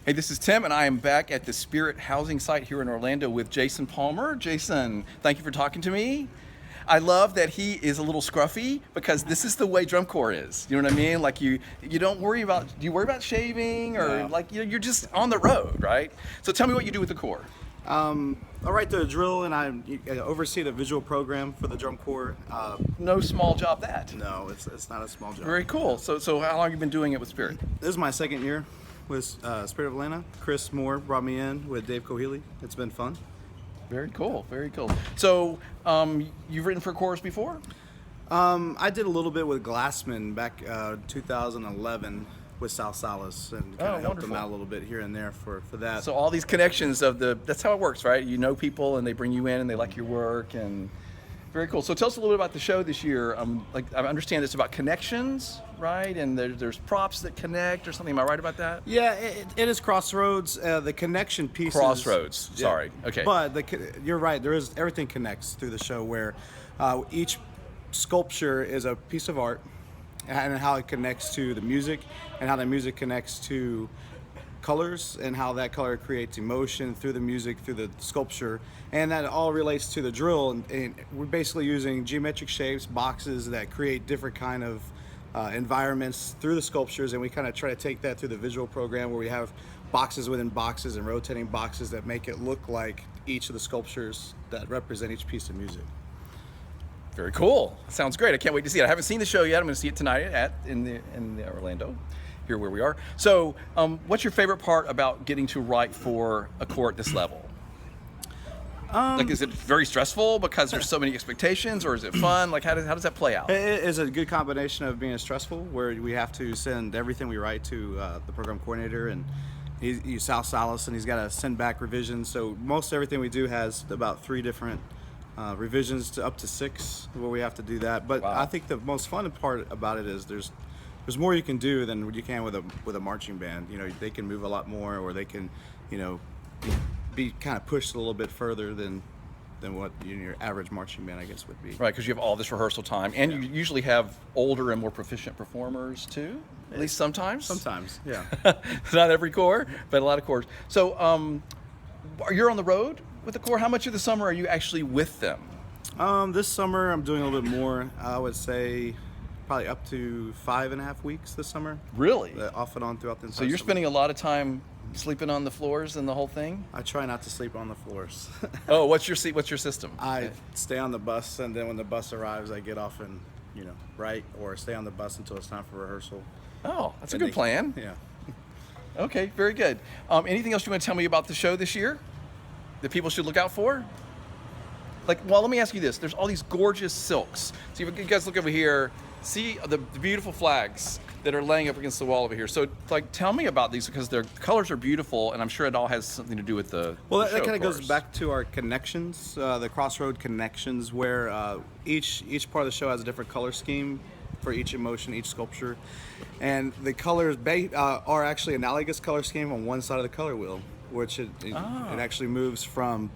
Hey, this is Tim, and I am back at the Spirit Housing site here in Orlando with Jason Palmer. Jason, thank you for talking to me. I love that he is a little scruffy because this is the way drum corps is. You know what I mean? Like you don't worry about. Do you worry about shaving or No. like you're just on the road, right? So tell me what you do with the corps. I write the drill and I oversee the visual program for the drum corps. No small job that. No, it's not a small job. Very cool. So how long have you been doing it with Spirit? This is my second year with Spirit of Atlanta. Chris Moore brought me in with Dave Cohealy. It's been fun. Very cool. Very cool. So you've written for chorus before? I did a little bit with Glassman back 2011 with South Salas and kind of helped them wonderful. out a little bit here and there for that. So all these connections that's how it works, right? You know people and they bring you in and they like your work and very cool. So tell us a little bit about the show this year. Like I understand it's about connections, right? And there's props that connect or something. Am I right about that? Yeah, it is Crossroads. The connection piece. Crossroads. Yeah. Sorry. Okay. But you're right. Everything connects through the show where each sculpture is a piece of art, and how it connects to the music, and how the music connects to colors, and how that color creates emotion through the music, through the sculpture, and that all relates to the drill. And we're basically using geometric shapes, boxes that create different kind of environments through the sculptures, and we kind of try to take that through the visual program where we have boxes within boxes and rotating boxes that make it look like each of the sculptures that represent each piece of music. Very cool. Sounds great. I can't wait to see it. I haven't seen the show yet. I'm going to see it tonight in the Orlando, here where we are. So, what's your favorite part about getting to write for a corps at this level? Like, is it very stressful because there's so many expectations, or is it fun? Like, how does that play out? It is a good combination of being stressful, where we have to send everything we write to the program coordinator, and he's South Salas, and he's got to send back revisions. So most everything we do has about 3 different revisions to up to 6 where we have to do that. But Wow. I think the most fun part about it is there's more you can do than you can with a marching band. You know, they can move a lot more, or they can, be kind of pushed a little bit further than what your average marching band, I guess, would be. Right, because you have all this rehearsal time, and you usually have older and more proficient performers too. At least sometimes. Sometimes, yeah. Not every corps, but a lot of corps. So, you're on the road with the corps. How much of the summer are you actually with them? This summer I'm doing a little bit more. I would say probably up to 5.5 weeks this summer. Really? Off and on throughout the entire So you're summer. spending a lot of time sleeping on the floors and the whole thing? I try not to sleep on the floors. Oh, what's your system? I stay on the bus, and then when the bus arrives, I get off and write, or stay on the bus until it's time for rehearsal. Oh, that's a And good plan. Yeah. Okay, very good. Anything else you want to tell me about the show this year that people should look out for? Well, let me ask you this. There's all these gorgeous silks. So if you guys look over here, see the beautiful flags that are laying up against the wall over here. So, tell me about these, because their colors are beautiful, and I'm sure it all has something to do with the Well, the show, that kind of goes course. back to our connections, the crossroad connections, where each part of the show has a different color scheme for each emotion, each sculpture, and the colors are actually analogous color scheme on one side of the color wheel, which it actually moves from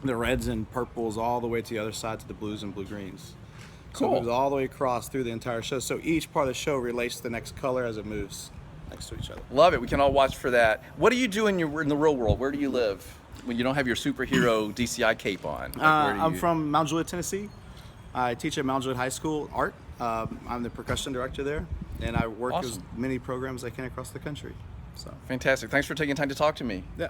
the reds and purples all the way to the other side to the blues and blue greens. So Cool. it moves all the way across through the entire show. So each part of the show relates to the next color as it moves next to each other. Love it. We can all watch for that. What do you do in the real world? Where do you live when you don't have your superhero DCI cape on? Where do I'm you- from Mount Juliet, Tennessee. I teach at Mount Juliet High School art. I'm the percussion director there, and I work Awesome. as many programs I can across the country. So Fantastic. Thanks for taking time to talk to me. yeah.